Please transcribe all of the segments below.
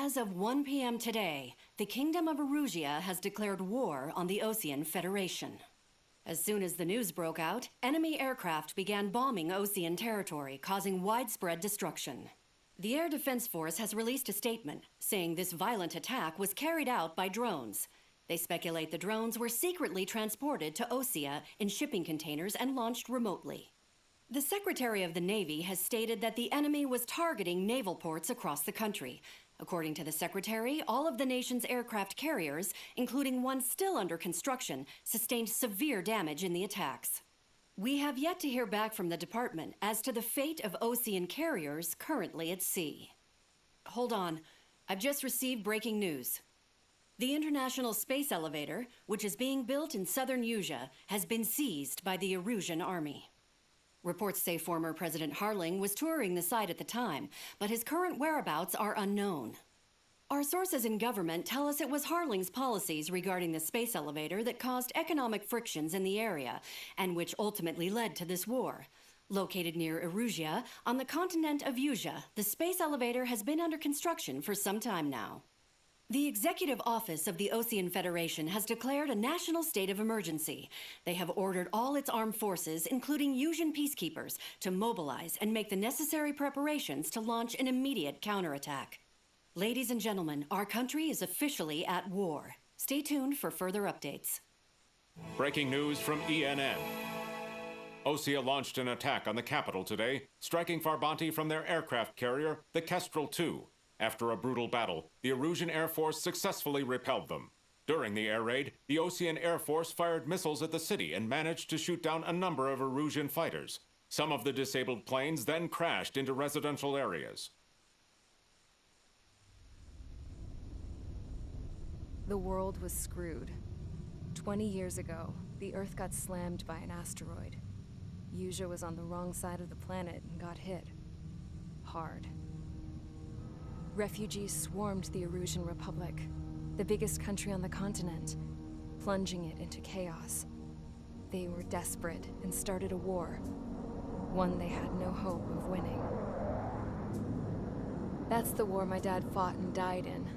As of 1 p.m. today, the Kingdom of Erusia has declared war on the Osean Federation. As soon as the news broke out, enemy aircraft began bombing Osean territory, causing widespread destruction. The Air Defense Force has released a statement saying this violent attack was carried out by drones. They speculate the drones were secretly transported to Osea in shipping containers and launched remotely. The Secretary of the Navy has stated that the enemy was targeting naval ports across the country. According to the Secretary, all of the nation's aircraft carriers, including one still under construction, sustained severe damage in the attacks. We have yet to hear back from the department as to the fate of Osean carriers currently at sea. Hold on, I've just received breaking news. The International Space Elevator, which is being built in southern Usea, has been seized by the Erusian army. Reports say former President Harling was touring the site at the time, but his current whereabouts are unknown. Our sources in government tell us it was Harling's policies regarding the space elevator that caused economic frictions in the area, and which ultimately led to this war. Located near Erusia, on the continent of Usea, the space elevator has been under construction for some time now. The Executive Office of the Osean Federation has declared a national state of emergency. They have ordered all its armed forces, including Usian peacekeepers, to mobilize and make the necessary preparations to launch an immediate counterattack. Ladies and gentlemen, our country is officially at war. Stay tuned for further updates. Breaking news from ENN. Osea launched an attack on the capital today, striking Farbanti from their aircraft carrier, the Kestrel II. After a brutal battle, the Erusian Air Force successfully repelled them. During the air raid, the Osean Air Force fired missiles at the city and managed to shoot down a number of Erusian fighters. Some of the disabled planes then crashed into residential areas. The world was screwed. 20 years ago, the Earth got slammed by an asteroid. Usea was on the wrong side of the planet and got hit. Hard. Refugees swarmed the Erusian Republic, the biggest country on the continent, plunging it into chaos. They were desperate and started a war, one they had no hope of winning. That's the war my dad fought and died in.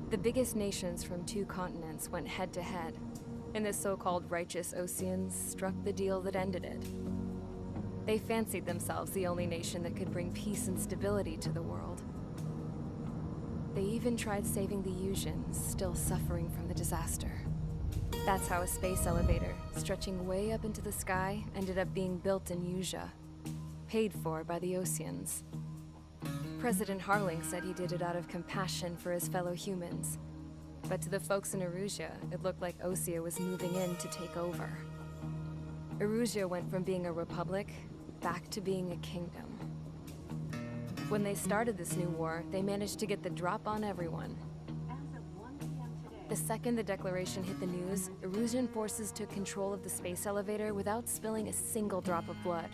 The biggest nations from 2 continents went head-to-head, and the so-called righteous Oseans struck the deal that ended it. They fancied themselves the only nation that could bring peace and stability to the world. They even tried saving the Usians, still suffering from the disaster. That's how a space elevator, stretching way up into the sky, ended up being built in Usea, paid for by the Oseans. President Harling said he did it out of compassion for his fellow humans. But to the folks in Erusia, it looked like Osea was moving in to take over. Erusia went from being a republic back to being a kingdom. When they started this new war, they managed to get the drop on everyone. The second the declaration hit the news, Erusian forces took control of the space elevator without spilling a single drop of blood.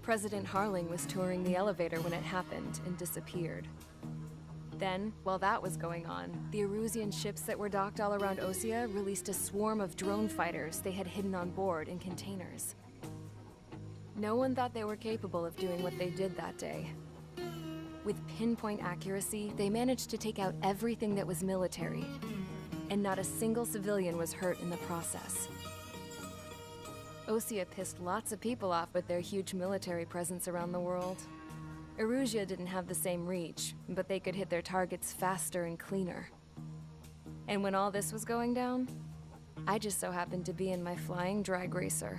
President Harling was touring the elevator when it happened and disappeared. Then, while that was going on, the Erusian ships that were docked all around Osea released a swarm of drone fighters they had hidden on board in containers. No one thought they were capable of doing what they did that day. With pinpoint accuracy, they managed to take out everything that was military, and not a single civilian was hurt in the process. Osea pissed lots of people off with their huge military presence around the world. Erusia didn't have the same reach, but they could hit their targets faster and cleaner. And when all this was going down, I just so happened to be in my flying drag racer.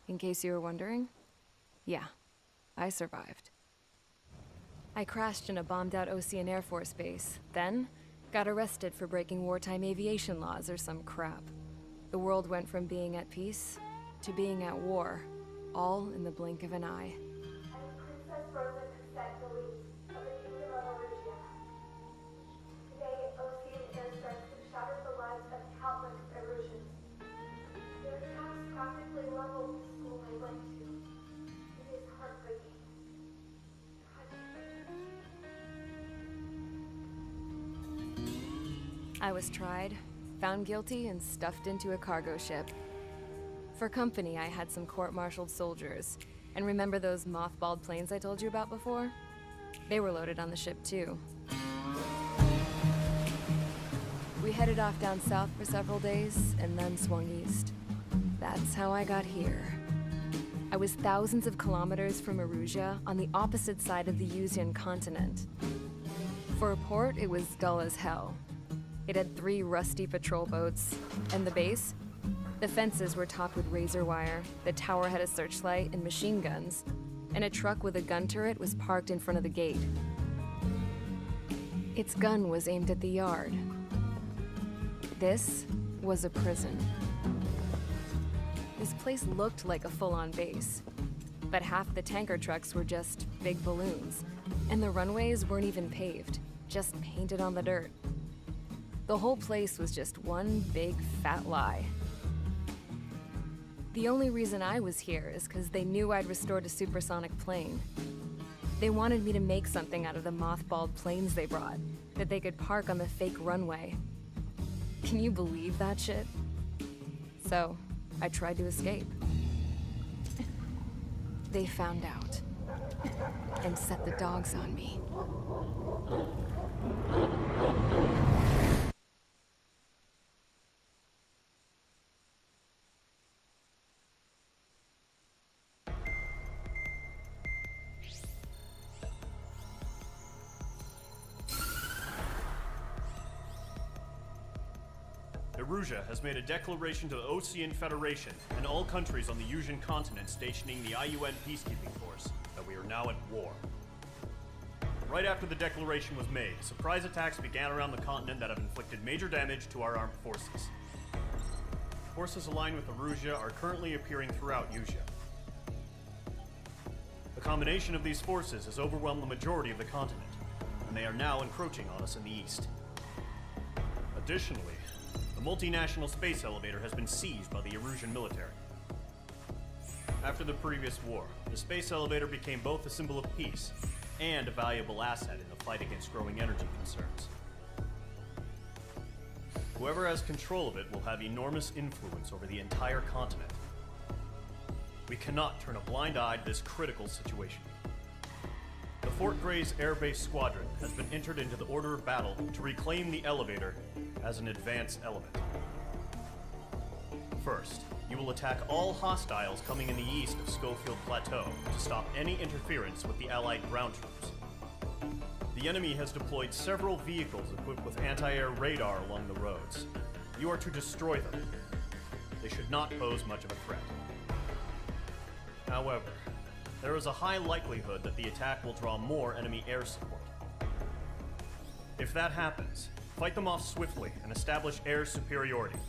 In case you were wondering, yeah, I survived. I crashed in a bombed-out Osean Air Force base, then got arrested for breaking wartime aviation laws or some crap. The world went from being at peace to being at war, all in the blink of an eye. I was tried, found guilty, and stuffed into a cargo ship. For company, I had some court-martialed soldiers. And remember those mothballed planes I told you about before? They were loaded on the ship too. We headed off down south for several days, and then swung east. That's how I got here. I was thousands of kilometers from Erusia, on the opposite side of the Yuzian continent. For a port, it was dull as hell. It had 3 rusty patrol boats, and the base? The fences were topped with razor wire, the tower had a searchlight and machine guns, and a truck with a gun turret was parked in front of the gate. Its gun was aimed at the yard. This was a prison. This place looked like a full-on base, but half the tanker trucks were just big balloons, and the runways weren't even paved, just painted on the dirt. The whole place was just one big fat lie. The only reason I was here is because they knew I'd restored a supersonic plane. They wanted me to make something out of the mothballed planes they brought, that they could park on the fake runway. Can you believe that shit? So, I tried to escape. They found out, and set the dogs on me. Erusia has made a declaration to the Ocean Federation and all countries on the Yuzian continent stationing the IUN peacekeeping force that we are now at war. Right after the declaration was made, surprise attacks began around the continent that have inflicted major damage to our armed forces. Forces aligned with Erusia are currently appearing throughout Yusia. The combination of these forces has overwhelmed the majority of the continent, and they are now encroaching on us in the east. Additionally, the multinational space elevator has been seized by the Erusian military. After the previous war, the space elevator became both a symbol of peace and a valuable asset in the fight against growing energy concerns. Whoever has control of it will have enormous influence over the entire continent. We cannot turn a blind eye to this critical situation. The Fort Gray's Air Base Squadron has been entered into the order of battle to reclaim the elevator as an advance element. First, you will attack all hostiles coming in the east of Schofield Plateau to stop any interference with the Allied ground troops. The enemy has deployed several vehicles equipped with anti-air radar along the roads. You are to destroy them. They should not pose much of a threat. However, there is a high likelihood that the attack will draw more enemy air support. If that happens, fight them off swiftly and establish air superiority.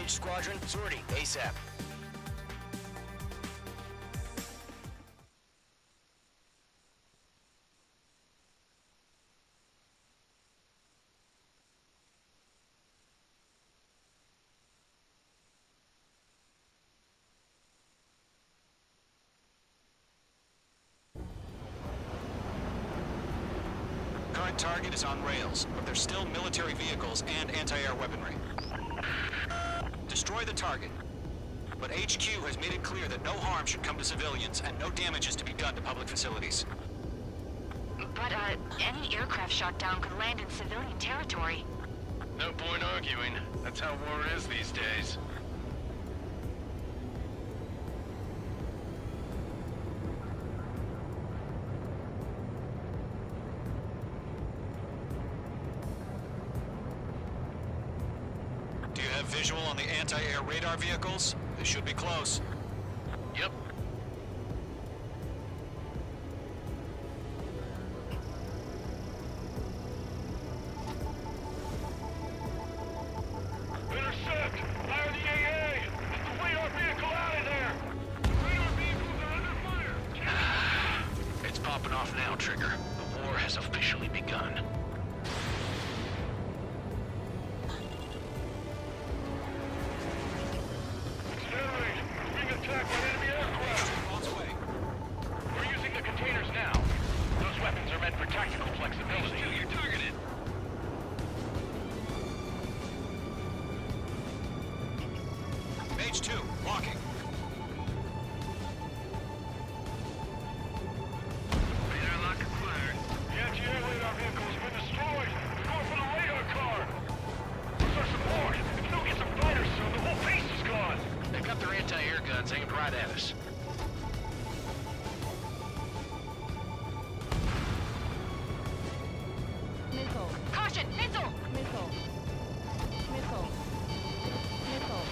Engage squadron. Sortie ASAP. Current target is on rails, but there's still military vehicles and anti-air weaponry. Destroy the target. But HQ has made it clear that no harm should come to civilians and no damage is to be done to public facilities. But, any aircraft shot down could land in civilian territory. No point arguing. That's how war is these days. Do you have visual on the anti-air radar vehicles? They should be close. Yep. Intercept! Fire the AA! Get the radar vehicle out of there! Radar vehicles are under fire! It's popping off now, Trigger. The war has officially begun. Accelerate! We're being attacked by enemy aircraft! On its way. We're using the containers now. Those weapons are meant for tactical flexibility. You're targeted! Mage 2, locking. Radar lock acquired. The anti-air radar vehicle has been destroyed! We're going for the radar car! Where's our support? If we don't get some fighters soon, the whole base is gone! They've got their anti-air guns aimed right at us. Missile. Caution! Missile! Missile. Missile. Missile.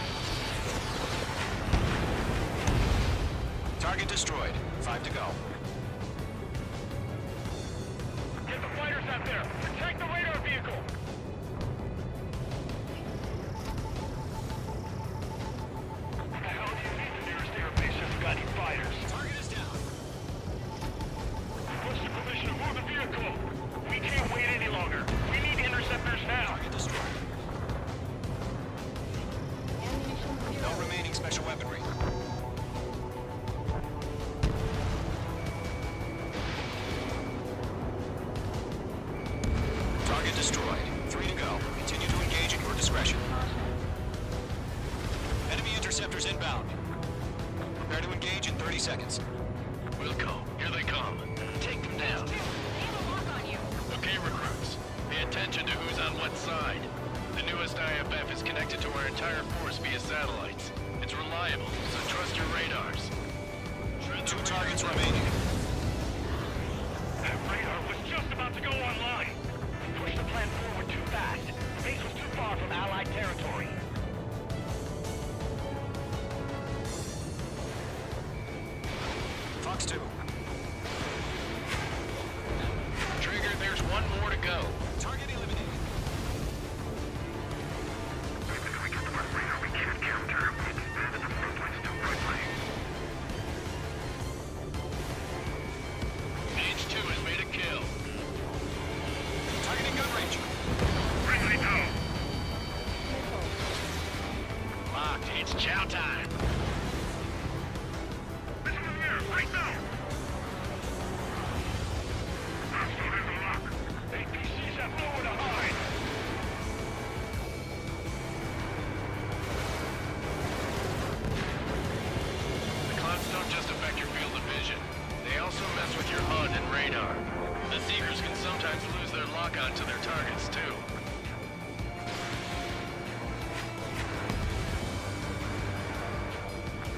Target destroyed. 5 to go. Get the fighters out there! Protect the radar vehicle! What the hell do you need? The nearest air base hasn't got any fighters. Target is down. Request permission to move the vehicle. We can't wait any longer. We need interceptors now. Target destroyed. Ammunition No zero. remaining special weaponry. Target destroyed. 3 to go. Continue to engage at your discretion. Enemy interceptors inbound. Prepare to engage in 30 seconds. Wilco, here they come. Take them down. They have a lock on you. Okay, recruits. Pay attention to who's on what side. The newest IFF is connected to our entire force via satellites. It's reliable, so trust your radars. 2 targets remaining. That radar was just about to go online. We pushed the plan forward too fast. The base was too far from Allied territory. Fox 2. Trigger, there's one more to go. Target eliminated. Even if we get the radar, we can't counter him. It's expanded the front lines too quickly. Mage 2 has made a kill. Targeting gun range. Bring me down. Missile. Locked. It's chow time. Missile in the air, right now. Hostile in the lock. APCs have nowhere to hide. The clouds don't just affect your field of vision. They also mess with your HUD and radar. The Seekers can sometimes lose their lock-on to their targets, too.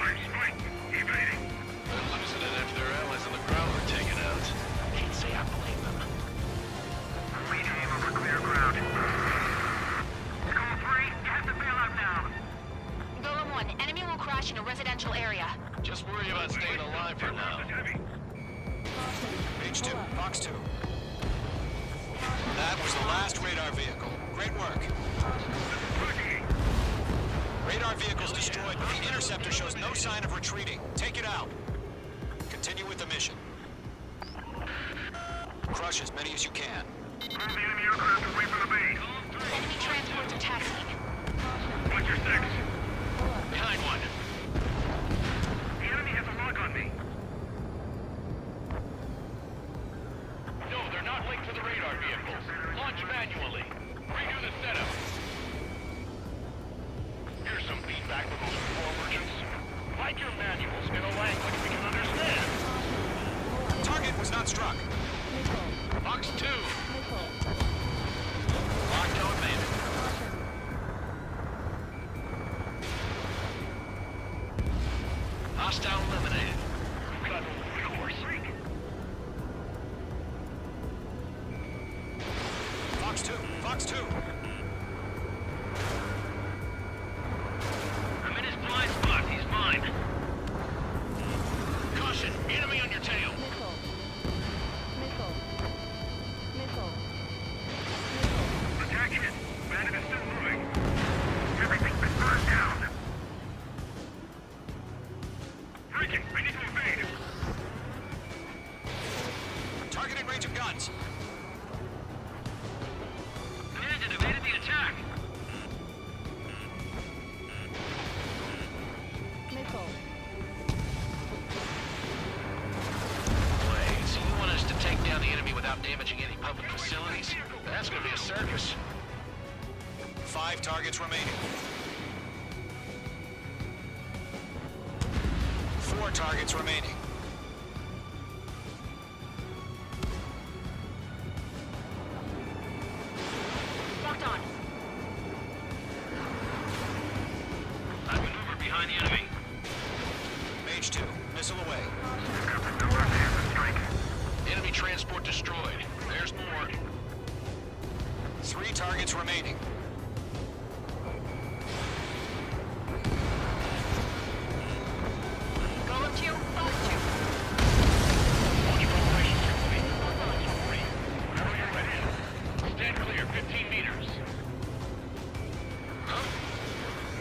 I'm spiked. Evading. They're losing it after their allies on the ground were taken out. Can't say I blame them. Lead aim over clear ground. Call 3, you have to bail out now. Golem 1, enemy will crash in a residential area. Just worry about staying alive for now. Heavy. Mage 2. Fox 2. That was the last radar vehicle. Great work. Radar vehicle's destroyed, but the interceptor shows no sign of retreating. Take it out. Continue with the mission. Crush as many as you can. Move the enemy aircraft away from the base. Enemy transports attacking. Watch your six. Behind one. The enemy has a lock on me. No, they're not linked to the radar vehicles. Launch manually. Redo the setup. Here's some feedback from those patrol merchants. Write your manuals in a language we can understand. Target was not struck. Fox 2. Lockdown bandit. Hostile eliminated. Got no course. Fox 2. Fox 2. I'm in his blind spot. He's mine. Caution, enemy on your tail. Attack hit. Bandit is still moving. Everything's been burned down. Breaking. I need to evade. Targeting range of guns. Bandit evaded the attack. Wait, so you want us to take down the enemy without damaging any public facilities? That's gonna be a circus. 5 targets remaining. 4 targets remaining. Locked on. I maneuver behind the enemy. Mage 2. Missile away. Enemy transport destroyed. There's more. 3 targets remaining. Golem 2, Fox 2. Launch preparation complete. Whenever you're ready. Stand clear, 15 meters. Huh?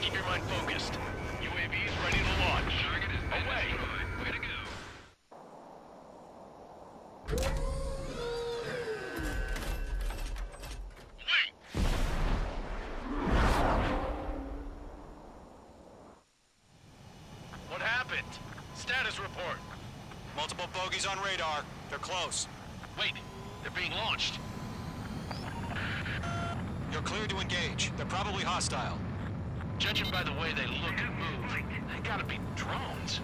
Keep your mind focused. UAVs ready to launch. Target is away. Way to go. What happened? Status report. Multiple bogies on radar. They're close. Wait, they're being launched. You're clear to engage. They're probably hostile. Judging by the way they look and move, they gotta be drones.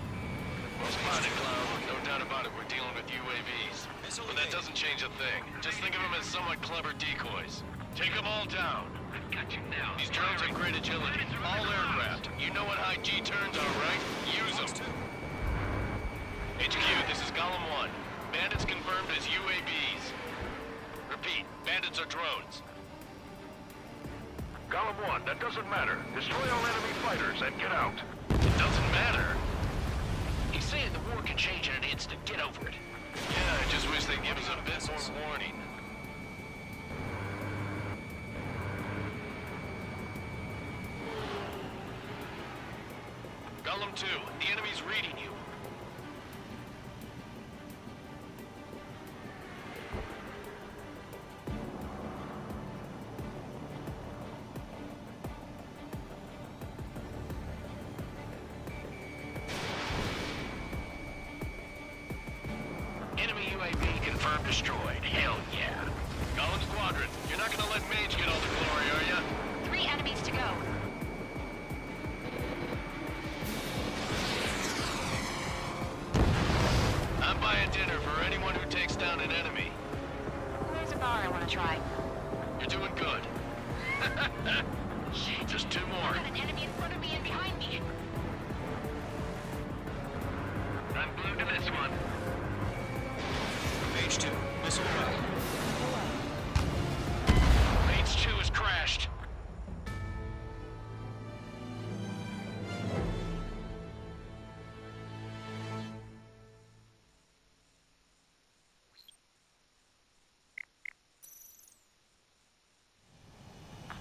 Well spotted, Cloud. No doubt about it, we're dealing with UAVs. But that doesn't change a thing. Just think of them as somewhat clever decoys. Take them all down. I've got you now. These drones have great agility. All aircraft. You know what high G turns are, right? Use them. HQ, this is Golem 1. Bandits confirmed as UAVs. Repeat, bandits are drones. Golem 1, that doesn't matter. Destroy all enemy fighters and get out. It doesn't matter. He's saying the war can change in an instant. Get over it. Yeah, I just wish they'd give us a bit more warning. Golem 2, the enemy's reading you. Enemy UAV confirmed destroyed. Hell yeah. Golem Squadron, you're not gonna let Mage get all the glory, are ya? 3 enemies to go. I'm buying dinner for anyone who takes down an enemy. There's a bar I want to try. You're doing good. Shit. Just 2 more. I've got an enemy in front of me and behind me. I'm glued to this one. Mage 2. Missile away. Mage 2 has crashed.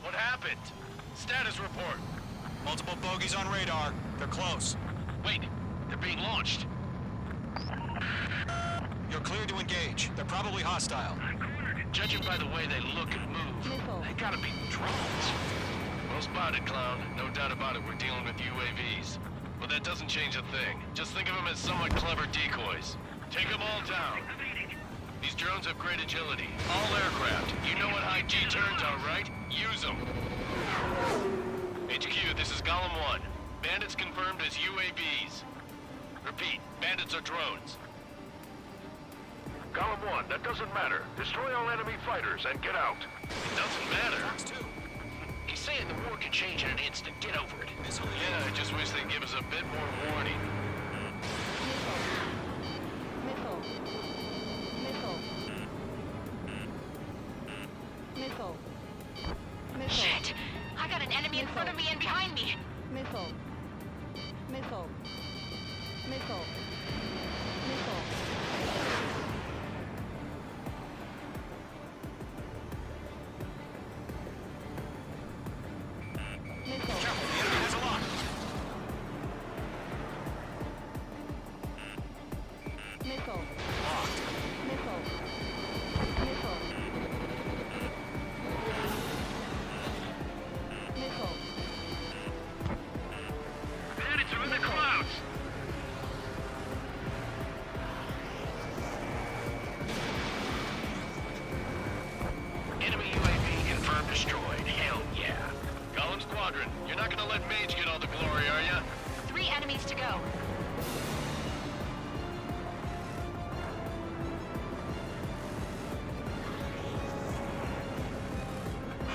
What happened? Status report. Multiple bogies on radar. They're close. Wait, they're being launched. You're cleared to engage. They're probably hostile. Judging by the way they look and move, they gotta be drones. Well spotted, clown. No doubt about it, we're dealing with UAVs. But that doesn't change a thing. Just think of them as somewhat clever decoys. Take them all down. These drones have great agility. All aircraft. You know what high G turns are, right? Use them. HQ, this is Golem 1. Bandits confirmed as UAVs. Repeat, bandits are drones. Golem 1, that doesn't matter. Destroy all enemy fighters and get out. It doesn't matter. He's saying the war can change in an instant. Get over it. Yeah, I just wish they'd give us a bit more warning. Shit! I got an enemy in front of me and behind me. Missile. Missile. Missile. Missile. Missile. Careful, the enemy has a lock. Missile. Locked. Missile. Missile. Missile. Bandits are in the clouds. Enemy UAV confirmed destroyed. Hell yeah. Golem Squadron, you're not gonna let Mage get all the glory, are ya? 3 enemies to go.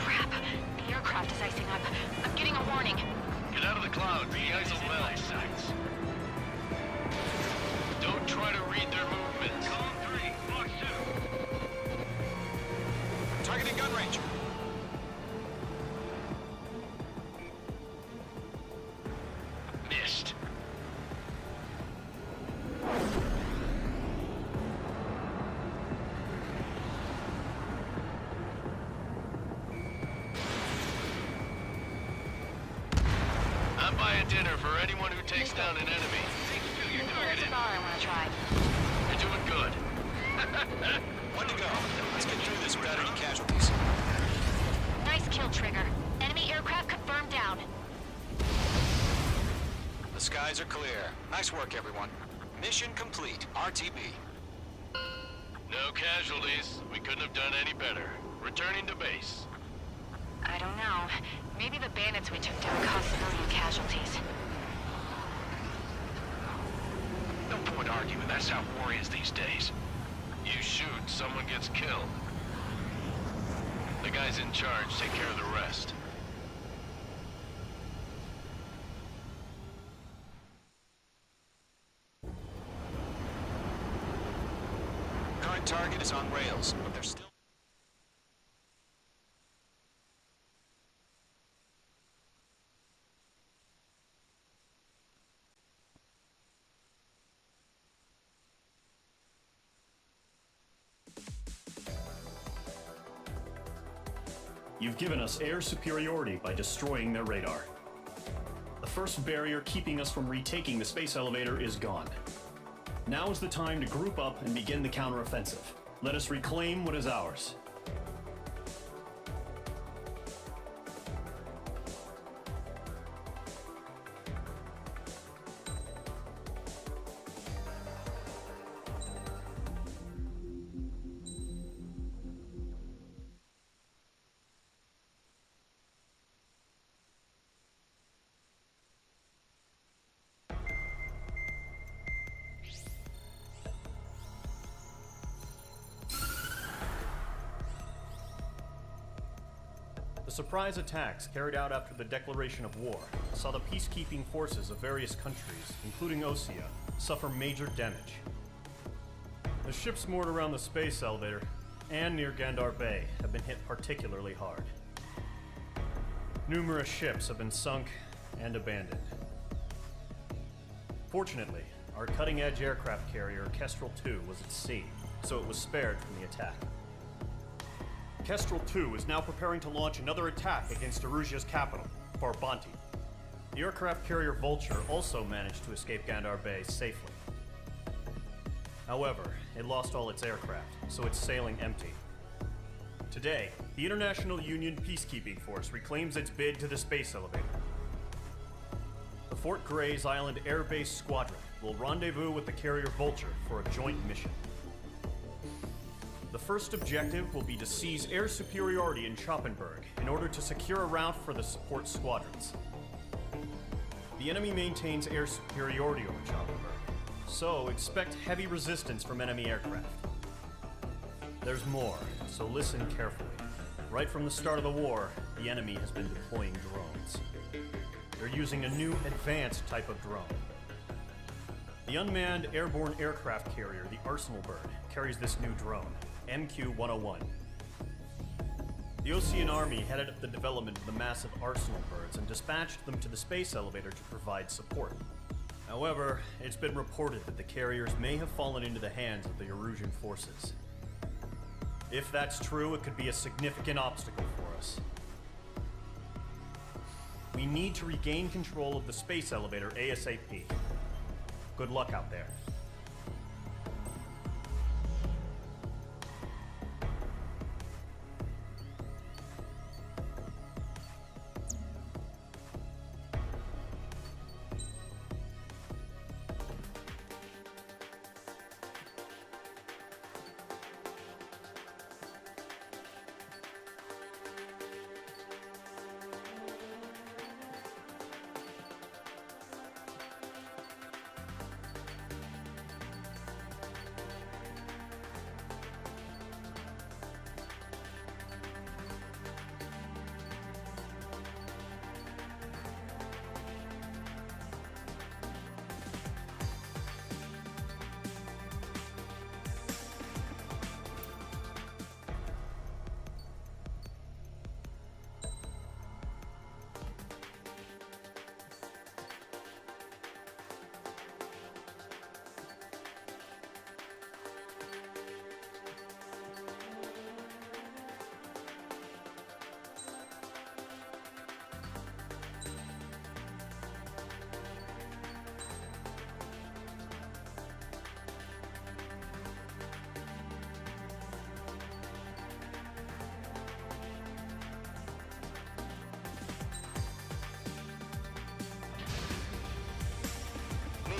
Crap! The aircraft is icing up. I'm getting a warning. Get out of the clouds, the ice will melt. Don't try to read their movements. Golem 3, Fox 2. Targeting gun range. Missed. I'm buying dinner for anyone who takes down an enemy. You're There's a bar I want to try. You're doing good. One to go. Let's get through this without any casualties. Nice kill, Trigger. Enemy aircraft confirmed down. The skies are clear. Nice work, everyone. Mission complete. RTB. No casualties. We couldn't have done any better. Returning to base. I don't know. Maybe the bandits we took down caused civilian casualties. No point arguing. That's how war is these days. You shoot, someone gets killed. The guys in charge take care of the rest. Current target is on rails, but they're still... You've given us air superiority by destroying their radar. The first barrier keeping us from retaking the space elevator is gone. Now is the time to group up and begin the counteroffensive. Let us reclaim what is ours. The surprise attacks carried out after the declaration of war saw the peacekeeping forces of various countries, including Osea, suffer major damage. The ships moored around the space elevator and near Gandar Bay have been hit particularly hard. Numerous ships have been sunk and abandoned. Fortunately, our cutting-edge aircraft carrier Kestrel 2 was at sea, so it was spared from the attack. Kestrel 2 is now preparing to launch another attack against Erusia's capital, Farbanti. The aircraft carrier Vulture also managed to escape Gandar Bay safely. However, it lost all its aircraft, so it's sailing empty. Today, the International Union Peacekeeping Force reclaims its bid to the space elevator. The Fort Gray's Island Air Base Squadron will rendezvous with the carrier Vulture for a joint mission. The first objective will be to seize air superiority in Schoppenberg in order to secure a route for the support squadrons. The enemy maintains air superiority over Schoppenberg, so expect heavy resistance from enemy aircraft. There's more, so listen carefully. Right from the start of the war, the enemy has been deploying drones. They're using a new advanced type of drone. The unmanned airborne aircraft carrier, the Arsenal Bird, carries this new drone, MQ-101. The Osean Army headed up the development of the massive Arsenal Birds and dispatched them to the space elevator to provide support. However, it's been reported that the carriers may have fallen into the hands of the Erusian forces. If that's true, it could be a significant obstacle for us. We need to regain control of the space elevator ASAP. Good luck out there.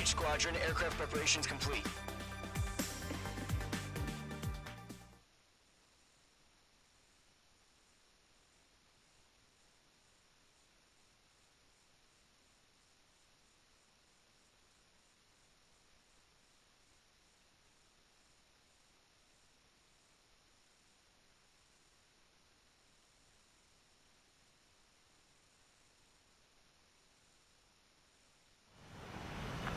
Squadron, aircraft preparations complete.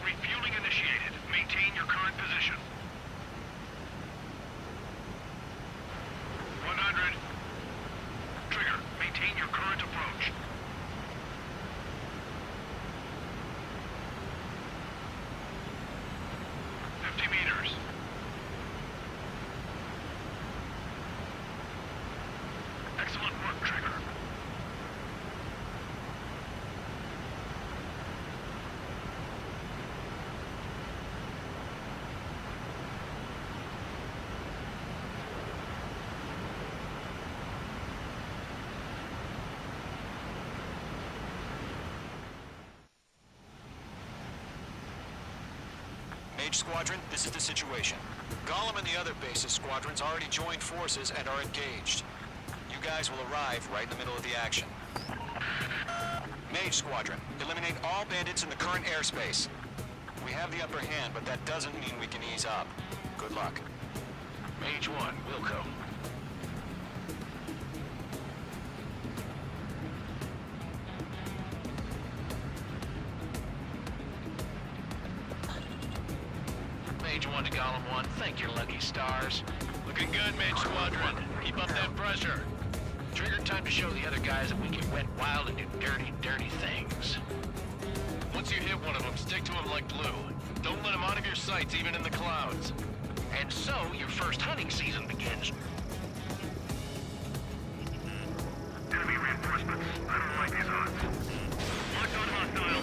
Refueling initiated. Maintain your current position. 100. Trigger, maintain your current approach. 50 meters. Excellent work, Trigger. Mage Squadron, this is the situation. Gollum and the other bases squadrons already joined forces and are engaged. You guys will arrive right in the middle of the action. Mage Squadron, eliminate all bandits in the current airspace. We have the upper hand, but that doesn't mean we can ease up. Good luck. Mage 1, Wilco. Mage 1 to Gollum 1, thank your lucky stars. Looking good, Mage Squadron. Keep up that pressure. Trigger, time to show the other guys that we can wet wild and do dirty, dirty things. Once you hit one of them, stick to him like glue. Don't let him out of your sights, even in the clouds. And so, your first hunting season begins. Enemy reinforcements. I don't like these odds. Locked on hostile.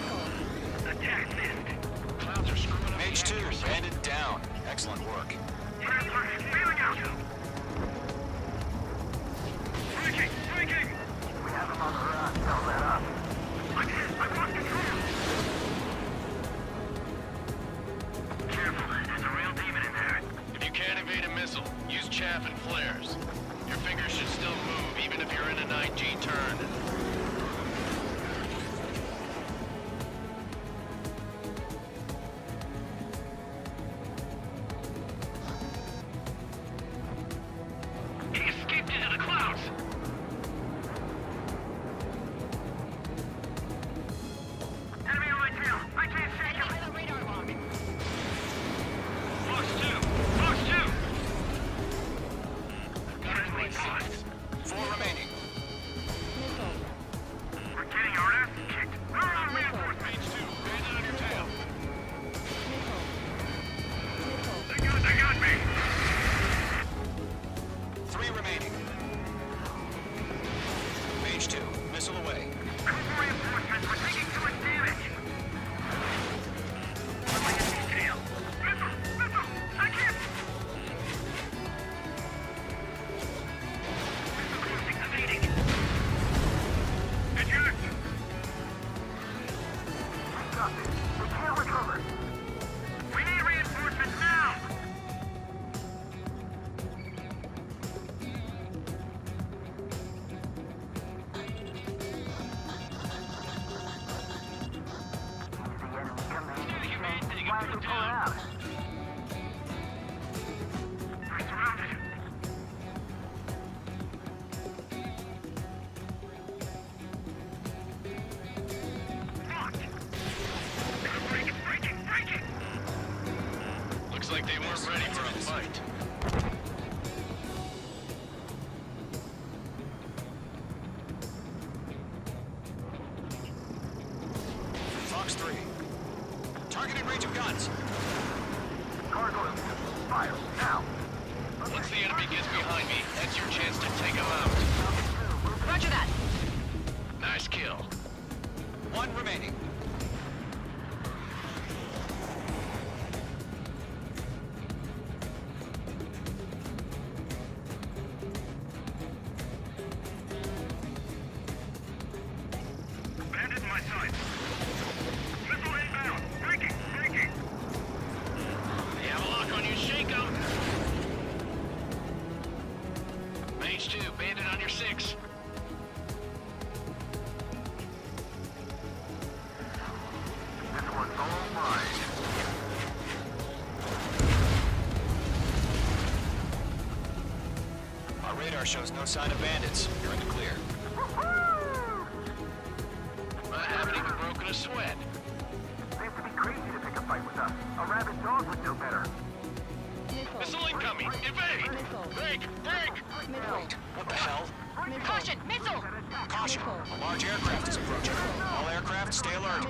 3. Targeting range of guns. Gargoyle, fire, now. Once the enemy gets behind me, that's your chance to take him out. Roger that. Nice kill. 1 remaining. Bandit in my sight. Missile inbound. Breaking, breaking. They have a lock on you, shake 'em. Mage 2, bandit on your 6. This one's all mine. Our radar shows no sign of bandits. You're in the clear. I haven't even broken a sweat. Seems to be crazy to pick a fight with us. A rabid dog would know better. Missile incoming! Evade! Break! Break! Wait, what the hell? Caution, missile! Caution! A large aircraft is approaching. All aircraft, stay alert.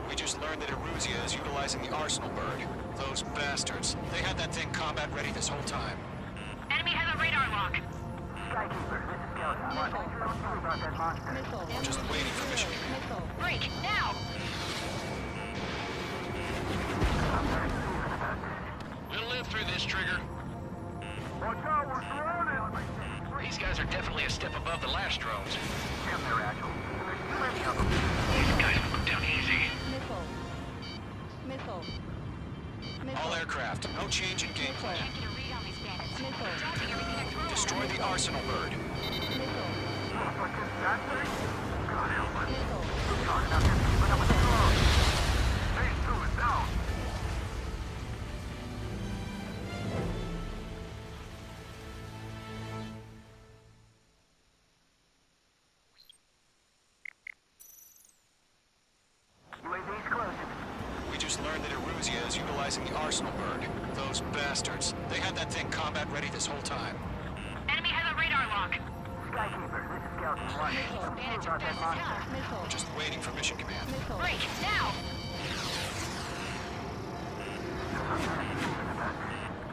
We just learned that Eruzia is utilizing the Arsenal bird. Those bastards. They had that thing combat ready this whole time. Enemy has a radar lock. Skykeeper, this is Skeleton. What do you know about that monster? Missile. Just waiting for mission command. Missile. Break, now! We'll live through this, Trigger. Watch out, we're surrounded! These guys are definitely a step above the last drones. Damn, they're agile. There's too many of them. These guys will go down easy. Missile. Missile. All aircraft, no change in game plan. Can't get a read on these bandits. Missile. Dropping everything I throw. Destroy the Arsenal bird. Missile. What's this, that thing? God help us. Missile. Not enough to keep up with the drones. Phase 2 is down. UAV's closing. We just learned that Eruzia is utilizing the Arsenal bird. Those bastards. They had that thing combat ready this whole time. Enemy has a radar lock. Skykeeper, this is Skeleton. What? Bandits are fast as hell. Missile. Just waiting for mission command. Missile. Break, now!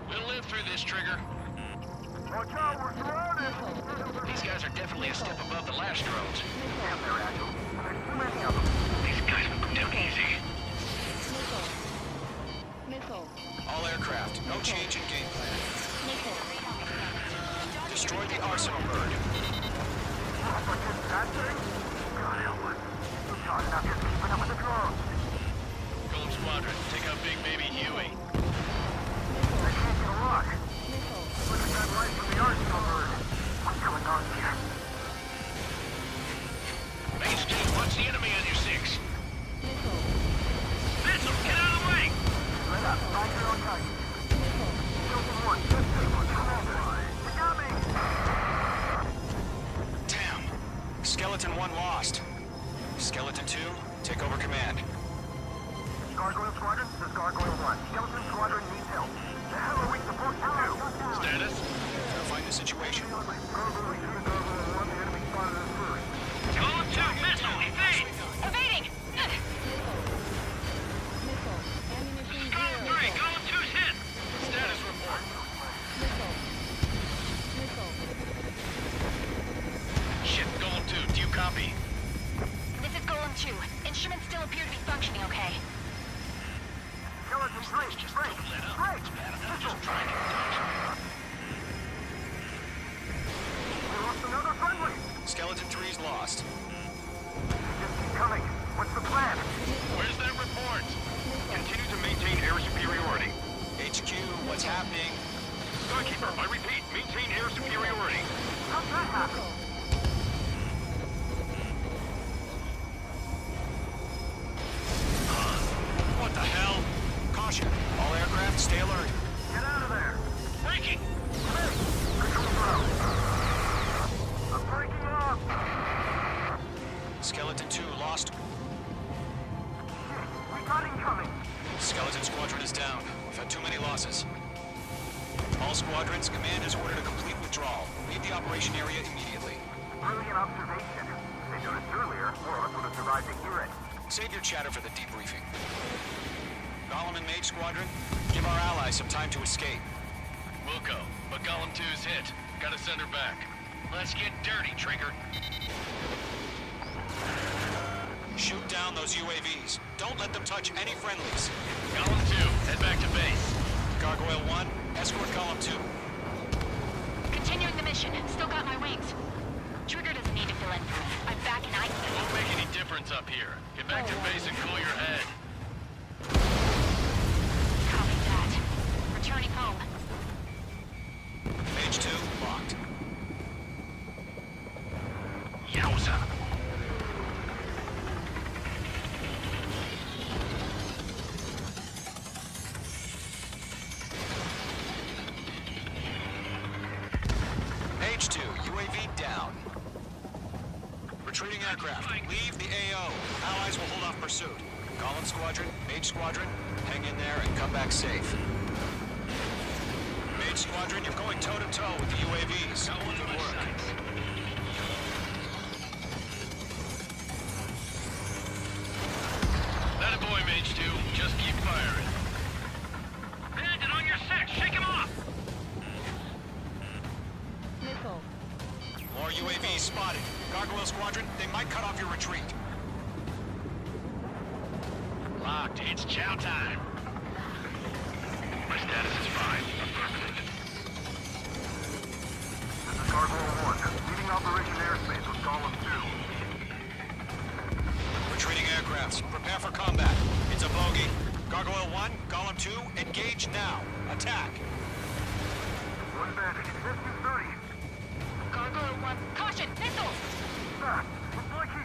We'll live through this, Trigger. Watch out, we're surrounded! These guys are definitely a step above the last drones. Damn, they're agile. There's too many of them. These guys will go down easy. Missile. Missile. All aircraft, no change in game plan. Missile. Destroy the Arsenal bird. What's this, that thing? God help us. Not enough to keep up with the drones. Golem Squadron, take out Big Baby Huey. They can't get a lock. Look at that light from the Arsenal bird. What's going on here? Mage 2, watch the enemy on your 6. Missile. Missile, get out of the way! Let up. Find your own target. Skeleton 1, just stable. You got me! Damn. Skeleton 1 lost. Skeleton 2, take over command. Gargoyle Squadron, this is Gargoyle 1. Skeleton Squadron needs help. The hell are we supposed to do? Status? Verifying the situation. Gargoyle 2 to Gargoyle 1, the enemy spotted us first. Golem 2, missile, evade! Evading! Missile. Ammunition Golem 3, zero. Golem 2's hit! Status report. Missile. Missile. Shit, Golem 2, do you copy? This is Golem 2. Instruments still appear to be functioning okay. Skeleton 3, break! Break! We lost another friendly! Skeleton 3's lost. Just keep coming. What's the plan? Where's that report? Continue to maintain air superiority. HQ, what's happening? Skykeeper, I repeat, maintain air superiority. How's that happen? What is down. We've had too many losses. All squadrons, command has ordered a complete withdrawal. Leave the operation area immediately. Brilliant observation. If they noticed earlier, more of us would have survived to hear it. Save your chatter for the debriefing. Gollum and Mage Squadron, give our allies some time to escape. We'll go, but Gollum 2's hit. Gotta send her back. Let's get dirty, Trigger. Shoot down those UAVs. Don't let them touch any friendlies. Gollum 2, head back to base. Gargoyle 1, escort Gollum 2. Continuing the mission. Still got my wings. Trigger doesn't need to fill in for me. I'm back in It won't make any difference up here. Get back to base and cool your head. Copy that. Returning home. Mage 2, locked. Yowza. Mage 2, UAV down. Retreating aircraft, leave the AO. Allies will hold off pursuit. Gollum Squadron, Mage Squadron, hang in there and come back safe. Mage Squadron, you're going toe-to-toe with the UAVs. Good work. That a boy, Mage 2. Just keep firing. Bandit on your six! Shake him off! Missile. More UAVs spotted. Gargoyle Squadron, they might cut off your retreat. Locked. It's chow time. My status is fine. Affirmative. This is Gargoyle 1, leading Operation Airspace with Gollum 2. Retreating aircrafts, prepare for combat. It's a bogey. Gargoyle 1, Gollum 2, engage now. Attack. One bandit, SU-30. Gargoyle 1. Caution! Missiles! Back! Looks like he...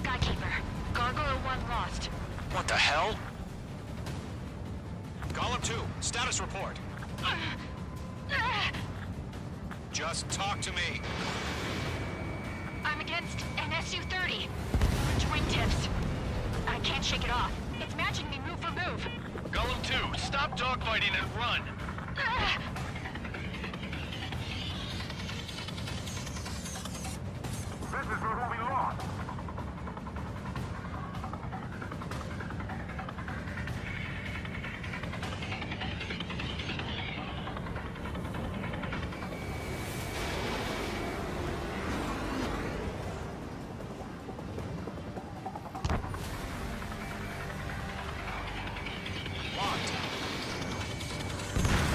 Skykeeper. Gargoyle 1 lost. What the hell? Gollum 2, status report. Just talk to me. I'm against an SU-30. Which wingtips? I can't shake it off. It's matching me move for move. Gollum 2, stop dogfighting and run. This is who we lost. Locked.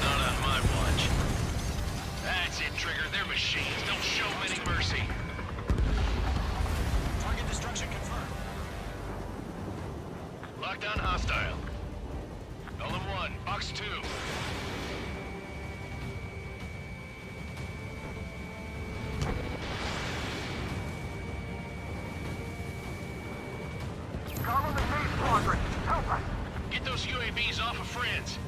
Not on my watch. That's it, Trigger. They're machines. Don't show them any mercy. Target destruction confirmed. Lockdown hostile. Gollum 1, Box 2. Gollum and Mage Squadron, help us! Get those UAVs off of friends.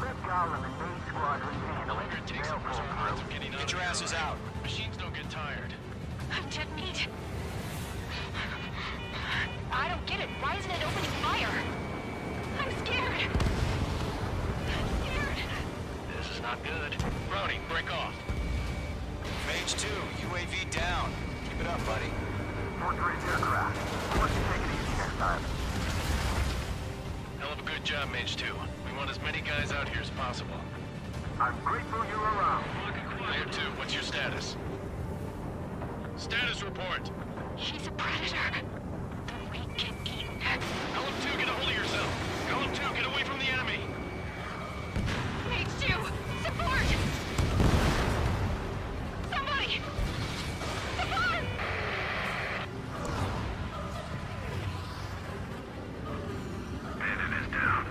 Let Gollum and Mage Squadron handle it. Longer it takes They'll the pull preserve through. from getting out Get of your here, asses all right? out. Machines don't get tired. I'm dead meat. I don't get it. Why isn't it opening fire? I'm scared. I'm scared. This is not good. Brownie, break off. Mage 2, UAV down. Keep it up, buddy. Portrait aircraft. I want you to take it easy next time. Hell of a good job, Mage 2. We want as many guys out here as possible. I'm grateful you're around. Layer 2, what's your status? Status report. He's a predator. The weak get eaten. Gollum 2, get a hold of yourself. Gollum 2, get away from the enemy. Mage 2, support! Somebody! Support! Bandit is down.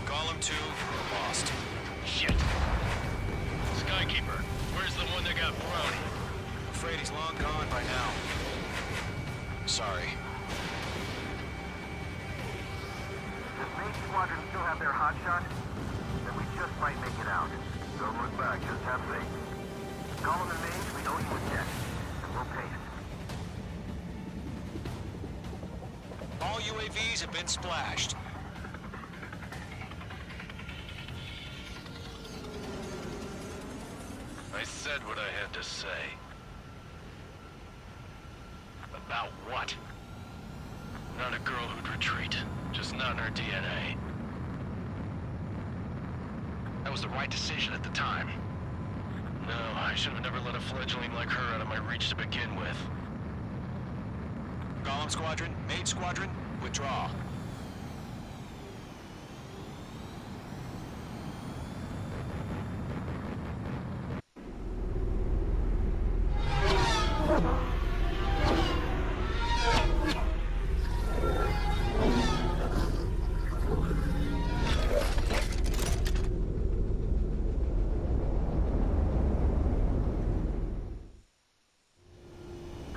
Gollum 2, lost. Shit. Skykeeper, where's the one that got Brownie? Afraid he's long gone by now. Sorry. Does Mage Squadron still have their hotshot? Then we just might make it out. Don't look back, just have faith. Gollum and Mage, we know you were dead, and we'll pay it. UAVs have been splashed. I said what I had to say. About what? Not a girl who'd retreat. Just not in her DNA. That was the right decision at the time. No, I should have never let a fledgling like her out of my reach to begin with. Golem Squadron, Mage Squadron, withdraw.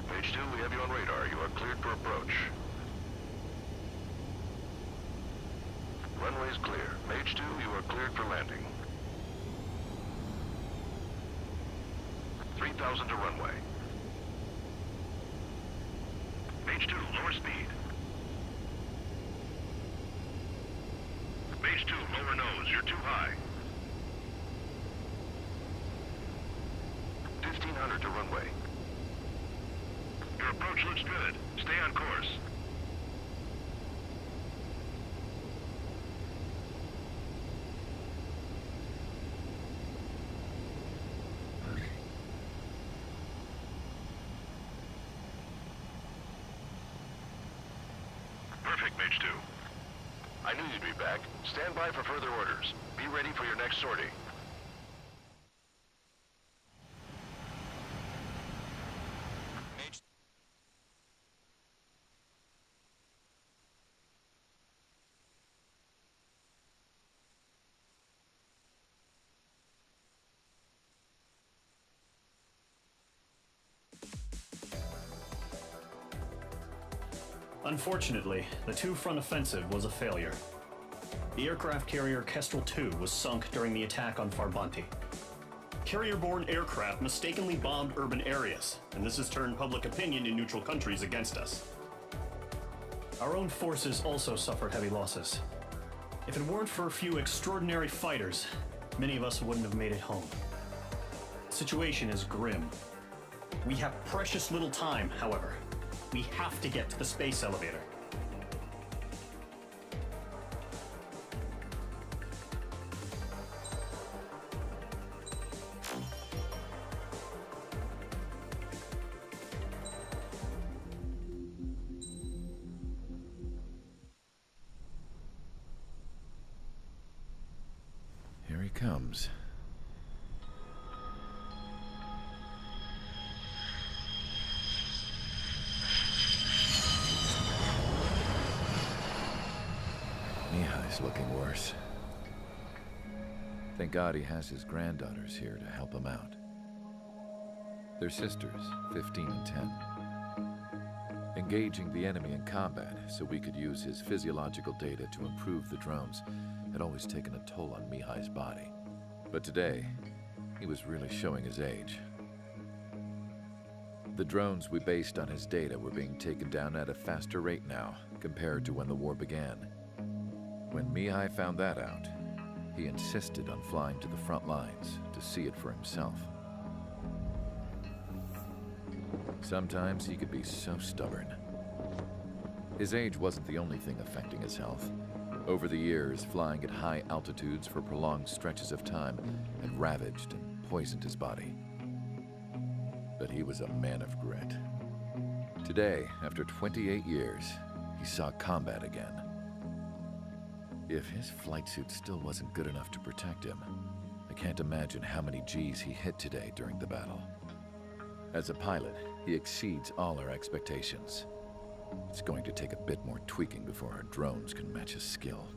Page 2, we have you on radar. You are cleared for approach. Runway's clear. Mage 2, you are cleared for landing. 3,000 to runway. Mage 2, lower speed. Mage 2, lower nose. You're too high. 1,500 to runway. Your approach looks good. Stay on course. Perfect, Mage 2. I knew you'd be back. Stand by for further orders. Be ready for your next sortie. Mage... Unfortunately, the two-front offensive was a failure. The aircraft carrier Kestrel 2 was sunk during the attack on Farbanti. Carrier-borne aircraft mistakenly bombed urban areas, and this has turned public opinion in neutral countries against us. Our own forces also suffered heavy losses. If it weren't for a few extraordinary fighters, many of us wouldn't have made it home. The situation is grim. We have precious little time, however. We have to get to the space elevator. Here he comes. Mihai's looking worse. Thank God he has his granddaughters here to help him out. They're sisters, 15 and 10. Engaging the enemy in combat so we could use his physiological data to improve the drones had always taken a toll on Mihai's body. But today, he was really showing his age. The drones we based on his data were being taken down at a faster rate now compared to when the war began. When Mihai found that out, he insisted on flying to the front lines to see it for himself. Sometimes he could be so stubborn. His age wasn't the only thing affecting his health. Over the years, flying at high altitudes for prolonged stretches of time had ravaged and poisoned his body. But he was a man of grit. Today, after 28 years, he saw combat again. If his flight suit still wasn't good enough to protect him, I can't imagine how many Gs he hit today during the battle. As a pilot, he exceeds all our expectations. It's going to take a bit more tweaking before our drones can match his skill.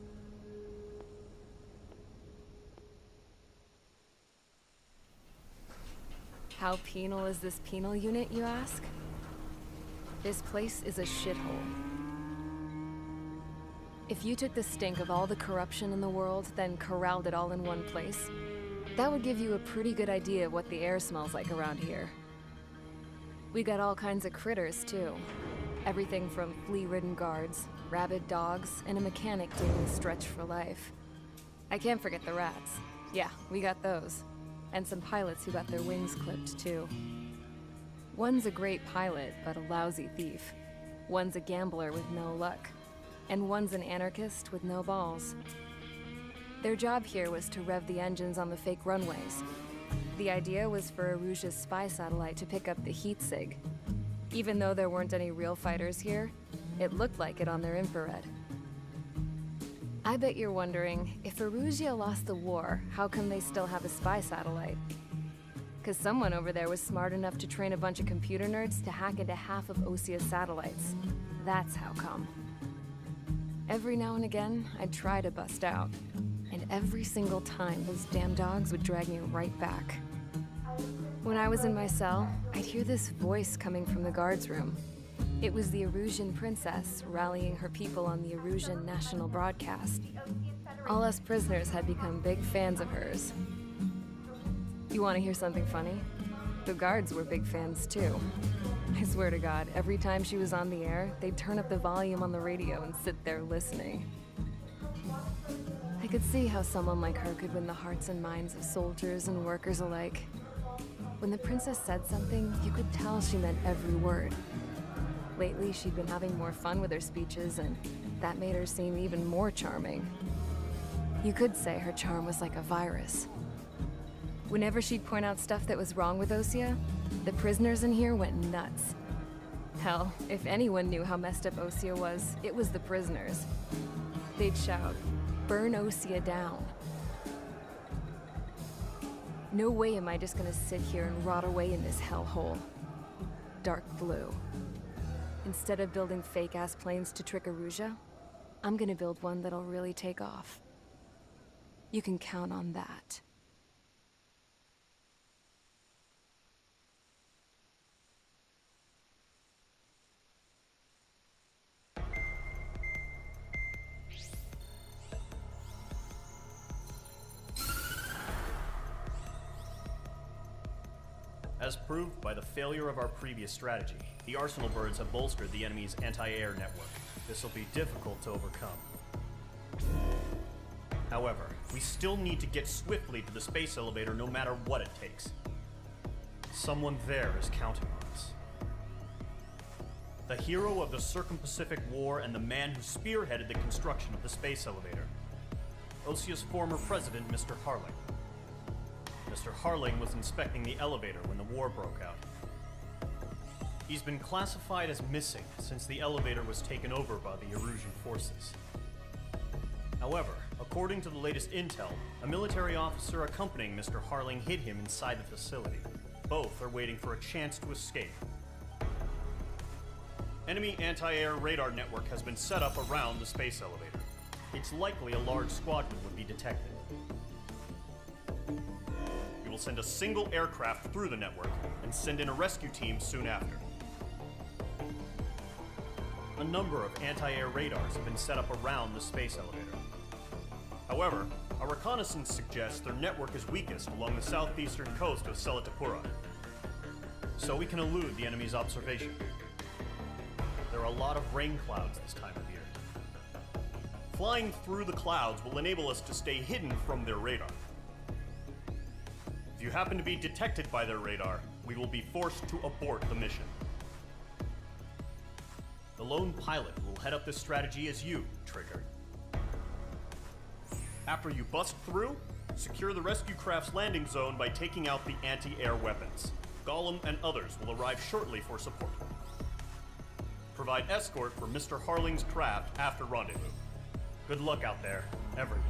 How penal is this penal unit, you ask? This place is a shithole. If you took the stink of all the corruption in the world, then corralled it all in one place, that would give you a pretty good idea of what the air smells like around here. We got all kinds of critters, too. Everything from flea-ridden guards, rabid dogs, and a mechanic doing the stretch for life. I can't forget the rats. Yeah, we got those. And some pilots who got their wings clipped, too. One's a great pilot, but a lousy thief. One's a gambler with no luck. And one's an anarchist with no balls. Their job here was to rev the engines on the fake runways. The idea was for Erusia's spy satellite to pick up the heat sig. Even though there weren't any real fighters here, it looked like it on their infrared. I bet you're wondering, if Erusia lost the war, how come they still have a spy satellite? Because someone over there was smart enough to train a bunch of computer nerds to hack into half of Osia's satellites. That's how come. Every now and again, I'd try to bust out. And every single time, those damn dogs would drag me right back. When I was in my cell, I'd hear this voice coming from the guards room. It was the Erusian princess rallying her people on the Erusian national broadcast. All us prisoners had become big fans of hers. You want to hear something funny? The guards were big fans too. I swear to God, every time she was on the air, they'd turn up the volume on the radio and sit there listening. I could see how someone like her could win the hearts and minds of soldiers and workers alike. When the princess said something, you could tell she meant every word. Lately, she'd been having more fun with her speeches, and that made her seem even more charming. You could say her charm was like a virus. Whenever she'd point out stuff that was wrong with Osia, the prisoners in here went nuts. Hell, if anyone knew how messed up Osia was, it was the prisoners. They'd shout, "Burn Osia down." No way am I just gonna sit here and rot away in this hellhole. Dark blue. Instead of building fake-ass planes to trick Erusia, I'm gonna build one that'll really take off. You can count on that. As proved by the failure of our previous strategy, the Arsenal birds have bolstered the enemy's anti-air network. This will be difficult to overcome. However, we still need to get swiftly to the space elevator no matter what it takes. Someone there is counting on us. The hero of the Circum-Pacific War and the man who spearheaded the construction of the space elevator. Osia's former president, Mr. Harling. Mr. Harling was inspecting the elevator when the war broke out. He's been classified as missing since the elevator was taken over by the Erusian forces. However, according to the latest intel, a military officer accompanying Mr. Harling hid him inside the facility. Both are waiting for a chance to escape. Enemy anti-air radar network has been set up around the space elevator. It's likely a large squadron would be detected. We will send a single aircraft through the network and send in a rescue team soon after. A number of anti-air radars have been set up around the space elevator. However, our reconnaissance suggests their network is weakest along the southeastern coast of Selatapura, so we can elude the enemy's observation. There are a lot of rain clouds this time of year. Flying through the clouds will enable us to stay hidden from their radar. If you happen to be detected by their radar, we will be forced to abort the mission. The lone pilot who will head up this strategy is you, Trigger. After you bust through, secure the rescue craft's landing zone by taking out the anti-air weapons. Gollum and others will arrive shortly for support. Provide escort for Mr. Harling's craft after rendezvous. Good luck out there, everyone.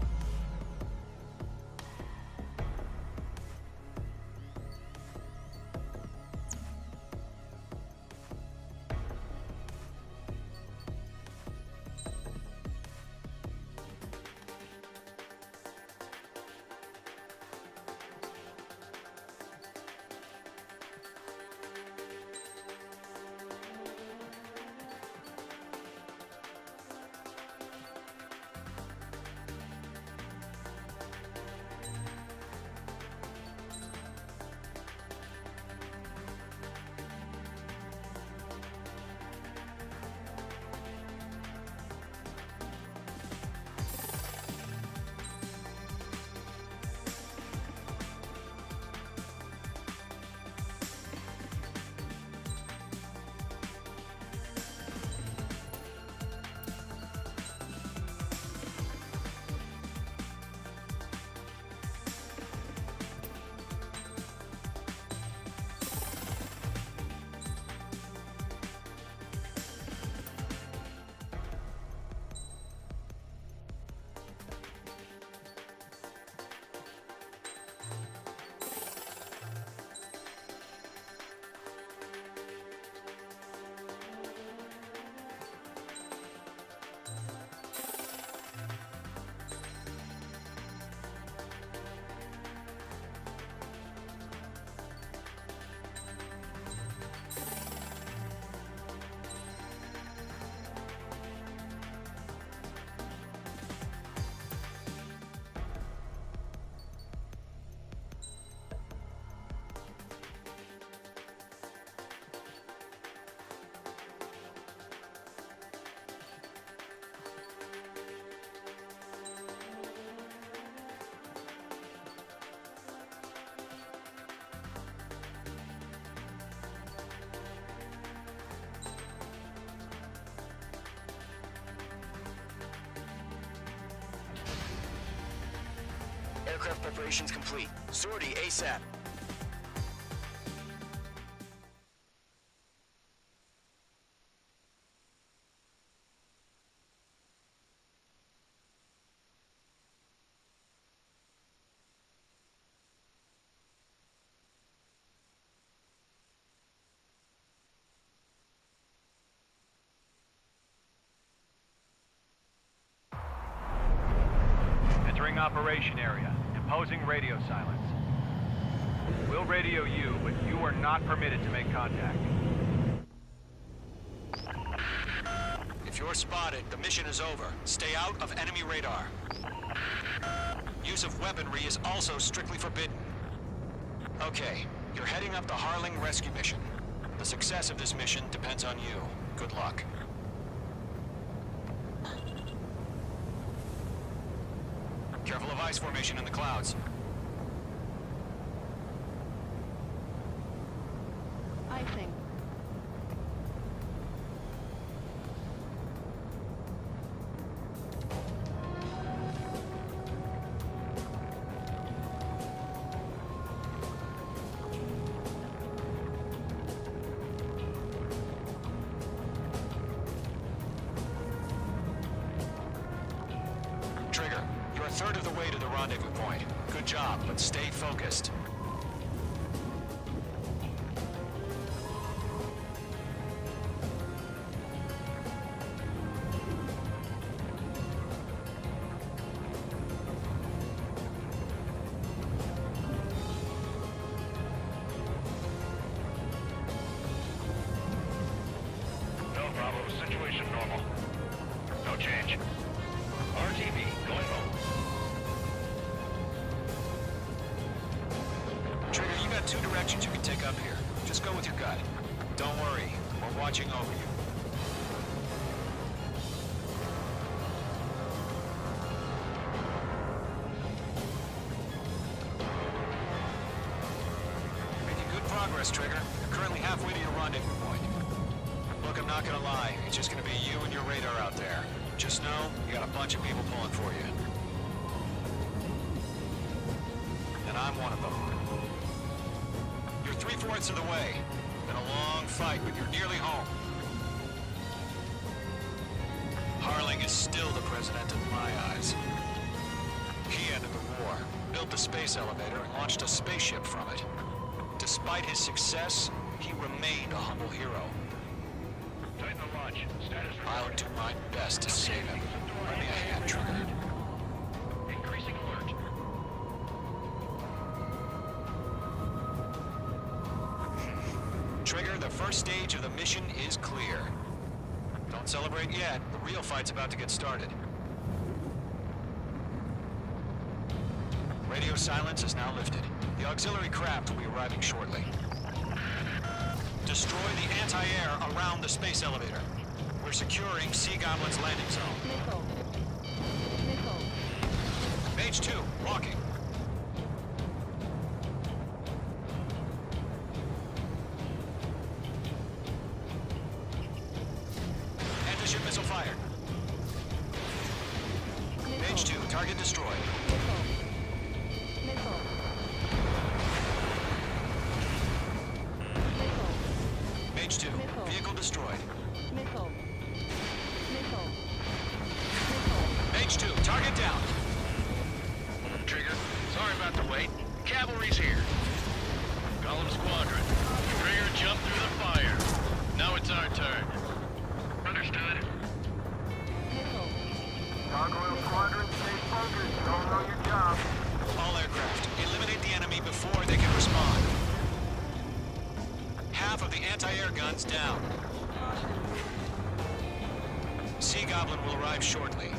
Aircraft preparations complete. Sortie ASAP. Entering operation area. Imposing radio silence. We'll radio you, but you are not permitted to make contact. If you're spotted, the mission is over. Stay out of enemy radar. Use of weaponry is also strictly forbidden. Okay, you're heading up the Harling rescue mission. The success of this mission depends on you. Good luck. Careful of ice formation in the clouds. Icing. Trigger, you're a third of the way to the rendezvous point. Good job, but stay focused. No Bravo, situation normal. No change. RTV, going home. Trigger, you got two directions you can take up here. Just go with your gut. Don't worry, we're watching over you. Making good progress, Trigger. You're currently halfway to your rendezvous point. Look, I'm not gonna lie. It's just gonna be you and your radar out there. Just know, you got a bunch of people pulling for you. And I'm one of them. You're 3/4 of the way. Been a long fight, but you're nearly home. Harling is still the president in my eyes. He ended the war, built the space elevator, and launched a spaceship from it. Despite his success, he remained a humble hero. Tighten the launch. Status I'll report. do my best to save him. Lend me a hand, Trigger. Increasing alert. Trigger, the first stage of the mission is clear. Don't celebrate yet. The real fight's about to get started. Radio silence is now lifted. The auxiliary craft will be arriving shortly. Destroy the anti-air around the space elevator. We're securing Sea Goblin's landing zone. Missile. Missile. Mage 2, walking. Anti-ship missile fired. Mage 2, target destroyed. Missile. Missile. Missile. Mage 2, Missile. vehicle destroyed. Missile. Missile. Mage 2, target down. Trigger, sorry about the wait. Cavalry's here. Golem Squadron. Trigger jumped through the fire. Now it's our turn. Understood. Missile. Gargoyle Squadron, stay focused. Don't know your job. All aircraft, eliminate the enemy before they can respond. Half of the anti-air guns down. Sea Goblin will arrive shortly.